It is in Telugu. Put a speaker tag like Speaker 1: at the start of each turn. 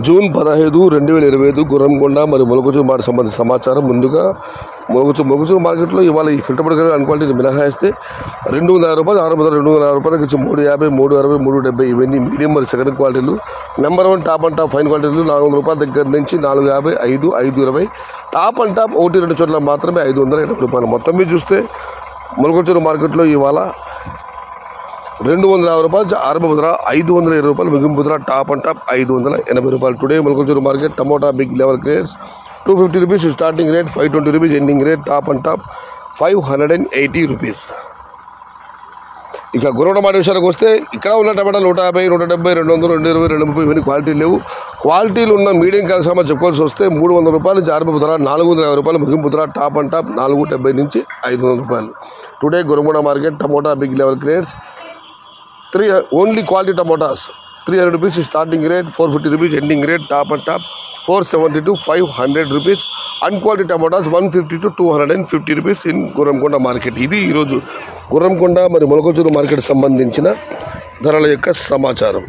Speaker 1: జూన్ 15, 2025 గుర్రంకొండ మరియు మొలకచూరు మార్కెట్ సంబంధించిన సమాచారం. ముందుగా మొలకచూరు మార్కెట్లో ఇవాళ ఈ ఫిల్టర్ పడక అన్క్వాలిటీని మినహాయిస్తే 250 రూపాయలు, 600, 260 రూపాయలకి ఇచ్చి 350, 360, 370 ఇవన్నీ మీడియం మరియు సెకండ్ క్వాలిటీలు. Number 1 top and top fine క్వాలిటీలు 400 రూపాయల దగ్గర నుంచి 450, 5, 520. టాప్ అండ్ టాప్ 1-2 చోట్ల మాత్రమే 580 రూపాయలు. మొత్తం మీద చూస్తే మొలకచూరు మార్కెట్లో ఇవాళ 250 రూపాయలు ఆరంభ ముద్ర, 520 రూపాయలు ముగింపు ముద్ర, టాప్ అండ్ టాప్ 580 రూపాయలు. Today Molakachuru market tomato big level grades 250 rupees starting rate, 520 rupees ending rate, top and top 580 rupees. ఇక గుర్రంకొండ మార్కెట్ విషయానికి వస్తే ఇక్కడ ఉన్న టమాటాలు 150, 170, 200, 220, 230 ఇవన్నీ క్వాలిటీలు లేవు. క్వాలిటీలు ఉన్న మీడియం కాల్సామా చెప్పుకోవాల్సి వస్తే 300 రూపాయలు నుంచి ఆరంభ ముద్ర, 450 రూపాయలు ముగింపు ముద్ర, టాప్ అండ్ టాప్ 470 నుంచి 500 రూపాయలు. Today Gurramkonda market tomato big level grades only quality tomatoes 300 rupees starting rate, 450 rupees ending rate, top and top 470 to 500 rupees. Unquality tomatoes 150 to 250 rupees in Gurramkonda market. ఇది ఈరోజు గుర్రంకొండ మరియు మొలకచూరు మార్కెట్ సంబంధించిన ధరల యొక్క సమాచారం.